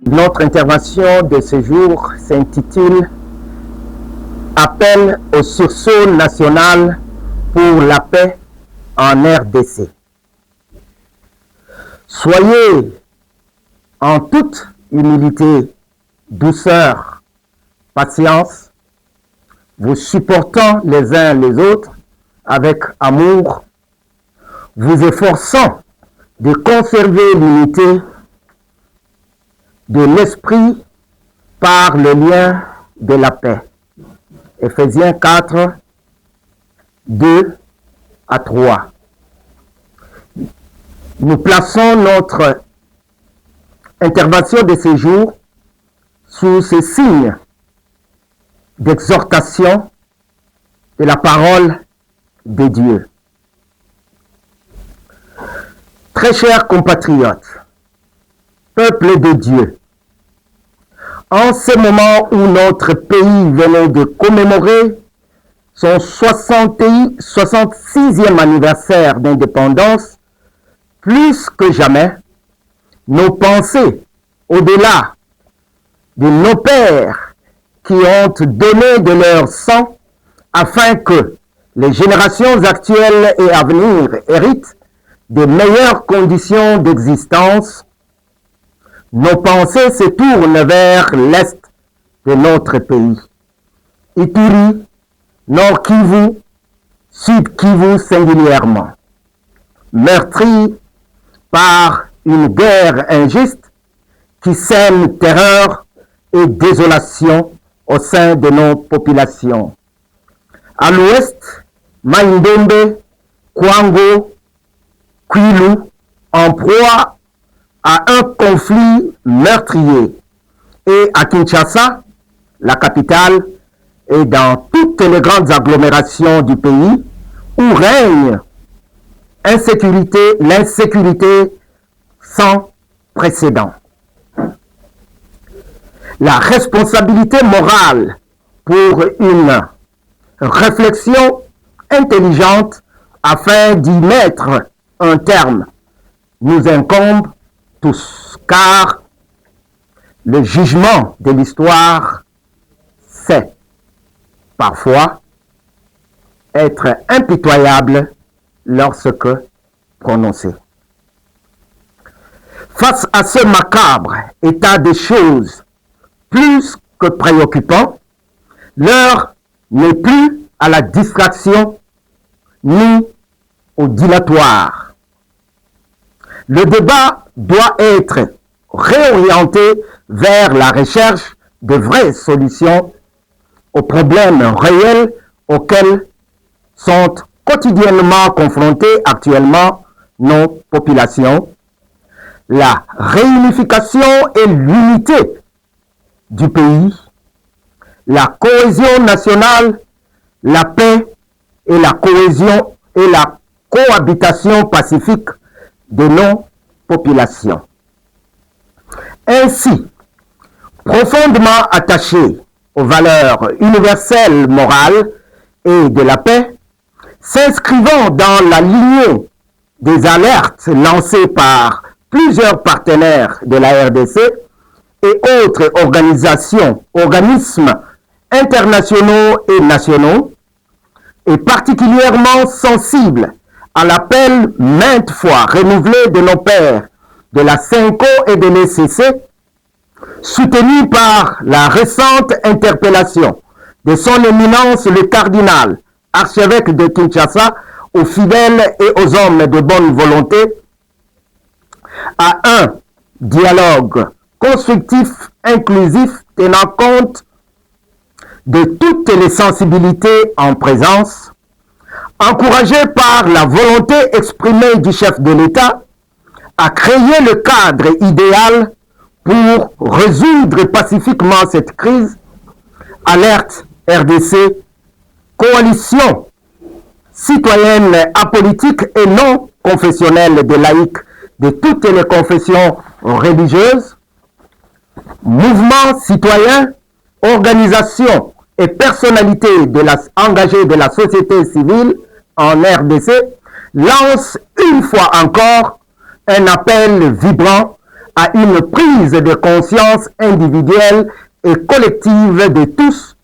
Notre intervention de ce jour s'intitule « Appel au sursaut national pour la paix en RDC ». Soyez en toute humilité, douceur, patience, vous supportant les uns les autres avec amour, vous efforçant de conserver l'unité de l'esprit par le lien de la paix. Éphésiens 4, 2 à 3. Nous plaçons notre intervention de ce jour sous ce signe d'exhortation de la parole de Dieu. Très chers compatriotes, peuple de Dieu, en ce moment où notre pays venait de commémorer son 66e anniversaire d'indépendance, plus que jamais, nos pensées, au-delà de nos pères qui ont donné de leur sang afin que les générations actuelles et à venir héritent de meilleures conditions d'existence, nos pensées se tournent vers l'est de notre pays. Ituri, Nord Kivu, Sud Kivu singulièrement, meurtris par une guerre injuste qui sème terreur et désolation au sein de nos populations. À l'ouest, Maindombe, Kwango, Kwilu, en proie à un conflit meurtrier. Et à Kinshasa, la capitale, et dans toutes les grandes agglomérations du pays, où règne l'insécurité sans précédent. La responsabilité morale pour une réflexion intelligente afin d'y mettre un terme nous incombe tous, car le jugement de l'histoire sait parfois être impitoyable lorsque prononcé. Face à ce macabre état des choses plus que préoccupant, l'heure n'est plus à la distraction ni au dilatoire. Le débat doit être réorienté vers la recherche de vraies solutions aux problèmes réels auxquels sont quotidiennement confrontées actuellement nos populations, la réunification et l'unité du pays, la cohésion nationale, la paix et la cohésion et la cohabitation pacifique de nos populations. Ainsi, profondément attachés aux valeurs universelles morales et de la paix, s'inscrivant dans la lignée des alertes lancées par plusieurs partenaires de la RDC et autres organismes internationaux et nationaux, et particulièrement sensibles à l'appel maintes fois renouvelé de nos pères de la CENCO et de l'ECC, soutenu par la récente interpellation de son éminence le cardinal, archevêque de Kinshasa, aux fidèles et aux hommes de bonne volonté, à un dialogue constructif, inclusif, tenant compte de toutes les sensibilités en présence, encouragé par la volonté exprimée du chef de l'État à créer le cadre idéal pour résoudre pacifiquement cette crise, Alerte RDC, coalition citoyenne apolitique et non confessionnelle des laïcs de toutes les confessions religieuses, mouvements citoyens, organisations et personnalités engagées de la société civile en RDC, lance une fois encore un appel vibrant à une prise de conscience individuelle et collective de tous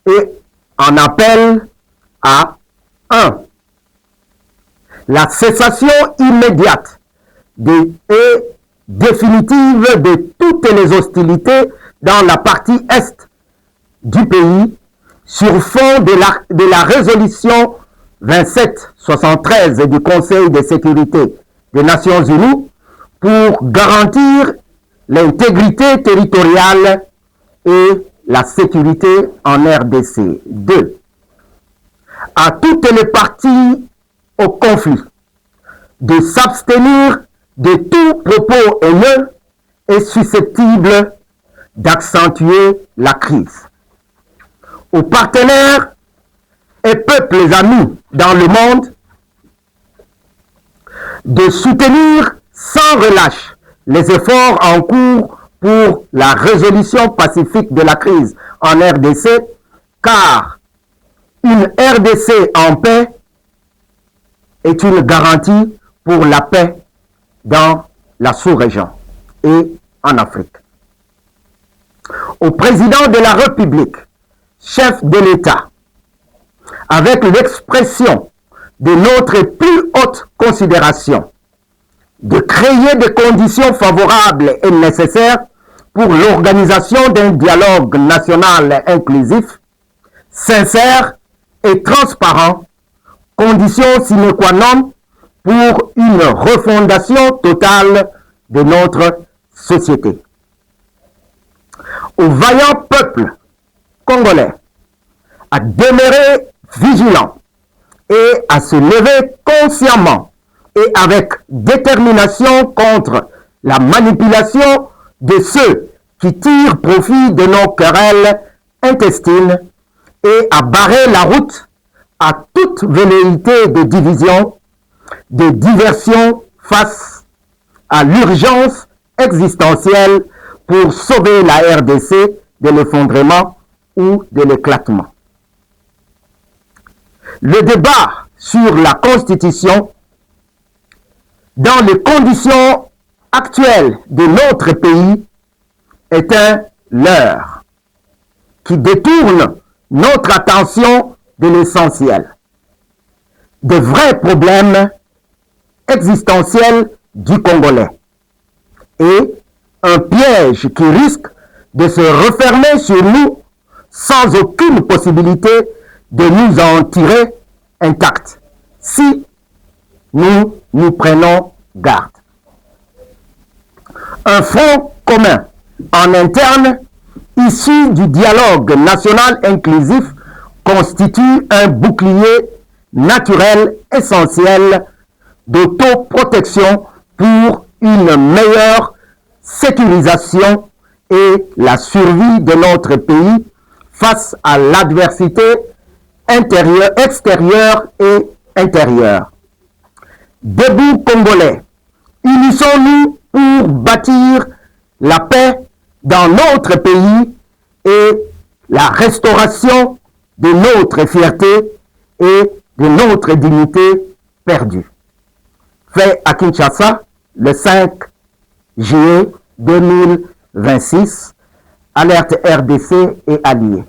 et en appelle à 1. La cessation immédiate et définitive de toutes les hostilités dans la partie est du pays sur fond de la résolution 2773 du Conseil de sécurité des Nations Unies pour garantir l'intégrité territoriale et la sécurité en RDC. 2. À toutes les parties au conflit de s'abstenir de tout propos haineux et susceptible d'accentuer la crise. Aux partenaires et peuples amis dans le monde de soutenir sans relâche les efforts en cours pour la résolution pacifique de la crise en RDC, car une RDC en paix est une garantie pour la paix dans la sous-région et en Afrique. Au président de la République, chef de l'État, avec l'expression de notre plus haute considération, de créer des conditions favorables et nécessaires pour l'organisation d'un dialogue national inclusif, sincère et transparent, condition sine qua non pour une refondation totale de notre société. Au vaillant peuple congolais à demeurer vigilant et à se lever consciemment et avec détermination contre la manipulation de ceux qui tirent profit de nos querelles intestines et à barrer la route à toute velléité de division, de diversion face à l'urgence existentielle pour sauver la RDC de l'effondrement ou de l'éclatement. Le débat sur la Constitution, dans les conditions actuelles de notre pays, est un leurre qui détourne notre attention de l'essentiel, des vrais problèmes existentiels du Congolais, et un piège qui risque de se refermer sur nous sans aucune possibilité de nous en tirer intacts si nous nous prenons garde. Un front commun en interne issu du dialogue national inclusif constitue un bouclier naturel essentiel d'autoprotection pour une meilleure sécurisation et la survie de notre pays face à l'adversité extérieure et intérieure. Debout Congolais, unissons-nous pour bâtir la paix dans notre pays et la restauration de notre fierté et de notre dignité perdue. Fait à Kinshasa le 5 juillet 2026. Alerte RDC et alliés.